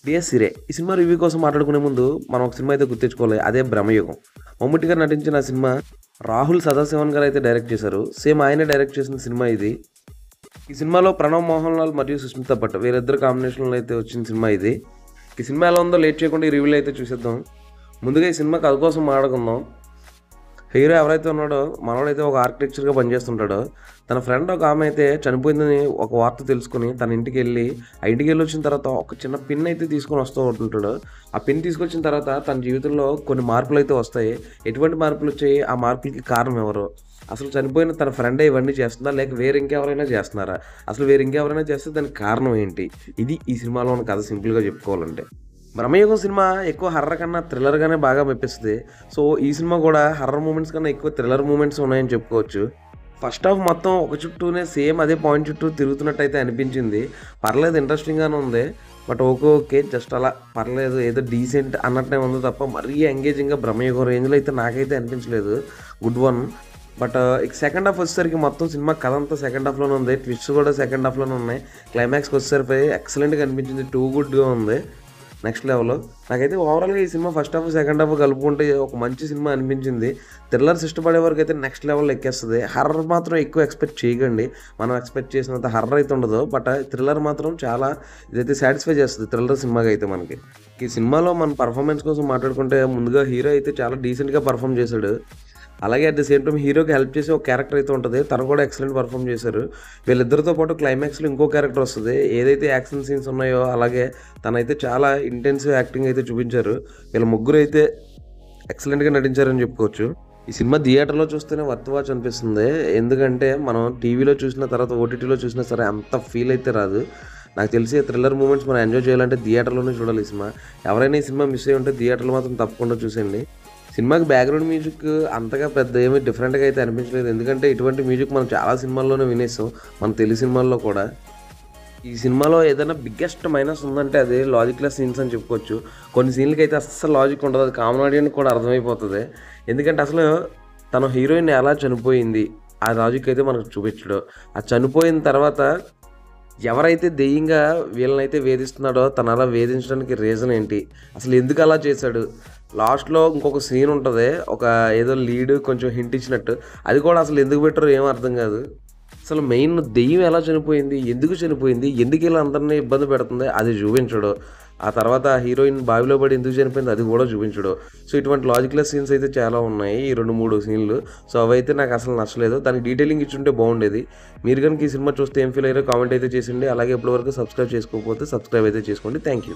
DS సిరే ఈ cinema review కోసం మాట్లాడుకునే ముందు మనం ఒక సినిమా అయితే గుర్తించుకోవాలి, అదే బ్రహ్మయుగం. మమ్ముట్టి గారు నటించిన ఆ సినిమా రాహుల్ సదాశివన్ గారు అయితే డైరెక్ట్ చేశారు. సేమ్ ఆయనే డైరెక్ట్ చేసిన సినిమా ఇది. ఈ సినిమాలో ప్రణవ్ మోహన్ లాల్ మరియు సుస్మిత భట్ వీరిద్దరు కాంబినేషన్లో అయితే వచ్చిన సినిమా ఇది. ఈ సినిమా ఎలా ఉందో లేట్ చేయకుండా ఈ రివ్యూలో అయితే చూసేద్దాం. ముందుగా ఈ సినిమా కథ కోసం మాట్లాడుకుందాం. హీరో ఎవరైతే ఉన్నాడో మనోడైతే ఒక ఆర్కిటెక్చర్గా పనిచేస్తుంటాడో, తన ఫ్రెండ్ ఒక ఆమె అయితే చనిపోయిందని ఒక వార్త తెలుసుకుని తన ఇంటికి వెళ్ళి వచ్చిన తర్వాత ఒక చిన్న పిన్ అయితే తీసుకొని వస్తూ ఉంటుంటాడు. ఆ పిన్ తీసుకొచ్చిన తర్వాత తన జీవితంలో కొన్ని మార్పులు అయితే వస్తాయి. ఎటువంటి మార్పులు వచ్చాయి, ఆ మార్పులకి కారణం ఎవరు, అసలు చనిపోయిన తన ఫ్రెండే ఇవన్నీ చేస్తుందా లేక వేరే ఇంకెవరైనా చేస్తున్నారా, అసలు వేరే ఇంకెవరైనా చేస్తే దానికి కారణం ఏంటి, ఇది ఈ సినిమాలో ఉన్న కథ సింపుల్గా చెప్పుకోవాలంటే. బ్రహ్మయుగం సినిమా ఎక్కువ హర్రర్ కన్నా థ్రిల్లర్గానే బాగా మెప్పిస్తుంది. సో ఈ సినిమా కూడా హర్రర్ మూమెంట్స్ కన్నా ఎక్కువ థ్రిల్లర్ మూమెంట్స్ ఉన్నాయని చెప్పుకోవచ్చు. ఫస్ట్ హాఫ్ మొత్తం ఒక చుట్టూనే సేమ్ అదే పాయింట్ చుట్టూ తిరుగుతున్నట్టయితే అనిపించింది. పర్లేదు, ఇంట్రెస్టింగ్గానే ఉంది. బట్ ఓకే జస్ట్ అలా పర్లేదు, ఏదో డీసెంట్ అన్నట్టే ఉంది తప్ప మరీ ఎంగేజింగ్గా బ్రహ్మయుగం రేంజ్లో అయితే నాకైతే అనిపించలేదు. Good one. బట్ ఇక సెకండ్ హాఫ్ వచ్చేసరికి మొత్తం సినిమా కథ అంతా సెకండ్ హాఫ్లోనే ఉంది. ట్విస్ట్ కూడా సెకండ్ హాఫ్లోనే ఉన్నాయి. క్లైమాక్స్కి వచ్చేసరికి ఎక్సలెంట్గా అనిపించింది. టూ గుడ్గా ఉంది, నెక్స్ట్ లెవెల్లో. నాకైతే ఓవరాల్గా ఈ cinema first half second half కలుపుకుంటే ఒక మంచి సినిమా అనిపించింది. థ్రిల్లర్స్ ఇష్టపడే వరకు అయితే నెక్స్ట్ లెవెల్లో ఎక్కేస్తుంది. హర్రర్ మాత్రం ఎక్కువ ఎక్స్పెక్ట్ చేయకండి, మనం ఎక్స్పెక్ట్ చేసినంత హర్రర్ అయితే ఉండదు. బట్ థ్రిల్లర్ మాత్రం చాలా ఇదైతే సాటిస్ఫై చేస్తుంది థ్రిల్లర్ సినిమాగా అయితే మనకి. ఈ సినిమాలో మన పర్ఫార్మెన్స్ కోసం మాట్లాడుకుంటే ముందుగా హీరో అయితే చాలా డీసెంట్గా పర్ఫామ్ చేశాడు. అలాగే అట్ ద సేమ్ టైం హీరోకి హెల్ప్ చేసే ఒక క్యారెక్టర్ అయితే ఉంటుంది, తను కూడా ఎక్సలెంట్ పర్ఫామ్ చేశారు. వీళ్ళిద్దరితో పాటు క్లైమాక్స్లో ఇంకో క్యారెక్టర్ వస్తుంది. ఏదైతే యాక్షన్ సీన్స్ ఉన్నాయో అలాగే తనైతే చాలా ఇంటెన్సివ్ యాక్టింగ్ అయితే చూపించారు. వీళ్ళ ముగ్గురు అయితే ఎక్సలెంట్గా నటించారని చెప్పుకోవచ్చు. ఈ సినిమా థియేటర్లో చూస్తేనే వర్త్ వాచ్ అనిపిస్తుంది. ఎందుకంటే మనం టీవీలో చూసిన తర్వాత ఓటీటీలో చూసినా సరే అంత ఫీల్ అయితే రాదు. నాకు తెలిసి థ్రిల్లర్ మూమెంట్స్ మనం ఎంజాయ్ చేయాలంటే థియేటర్లోనే చూడాలి ఈ సినిమా. ఎవరైనా ఈ సినిమా మిస్ అయ్యి ఉంటే థియేటర్లో మాత్రం తప్పకుండా చూసేయండి. సినిమాకి బ్యాక్గ్రౌండ్ మ్యూజిక్ అంతగా పెద్ద ఏమీ డిఫరెంట్గా అయితే అనిపించలేదు. ఎందుకంటే ఇటువంటి మ్యూజిక్ మనం చాలా సినిమాల్లోనే వినేసాం, మన తెలుగు సినిమాల్లో కూడా. ఈ సినిమాలో ఏదైనా బిగ్గెస్ట్ మైనస్ ఉందంటే అది లాజిక్లెస్ సీన్స్ అని చెప్పుకోవచ్చు. కొన్ని సీన్లకి అయితే అస్సలు లాజిక్ ఉండదు, అది కామన్ ఆడియన్కి కూడా అర్థమైపోతుంది. ఎందుకంటే అసలు తన హీరోయిన్ ఎలా చనిపోయింది ఆ లాజిక్ అయితే మనకు చూపించడు. ఆ చనిపోయిన తర్వాత ఎవరైతే దెయ్యంగా వీళ్ళనైతే వేధిస్తున్నాడో తను అలా వేధించడానికి రీజన్ ఏంటి, అసలు ఎందుకు అలా చేశాడు. లాస్ట్లో ఇంకొక సీన్ ఉంటుంది, ఒక ఏదో లీడ్ కొంచెం హింట్ ఇచ్చినట్టు, అది కూడా అసలు ఎందుకు పెట్టారో ఏం అర్థం కాదు. అసలు మెయిన్ దెయ్యం ఎలా చనిపోయింది, ఎందుకు ఇలా అందరినీ ఇబ్బంది పెడుతుంది అది చూపించడు. ఆ తర్వాత హీరోయిన్ బావిలో పడి ఎందుకు చనిపోయింది అది కూడా చూపించడు. సో ఇటువంటి లాజిక్లెస్ సీన్స్ అయితే చాలా ఉన్నాయి, ఈ 2-3 సీన్లు. సో అవైతే నాకు అసలు నచ్చలేదు. దానికి డీటెయిలింగ్ ఇచ్చుంటే బాగుండేది. మీరు కనుక ఈ సినిమా చూస్తే ఏం ఫీల్ అయ్యారో కామెంట్ అయితే చేసిండి. అలాగే ఇప్పటివరకు సబ్స్క్రైబ్ చేసుకోకపోతే సబ్స్క్రైబ్ అయితే చేసుకోండి. Thank you.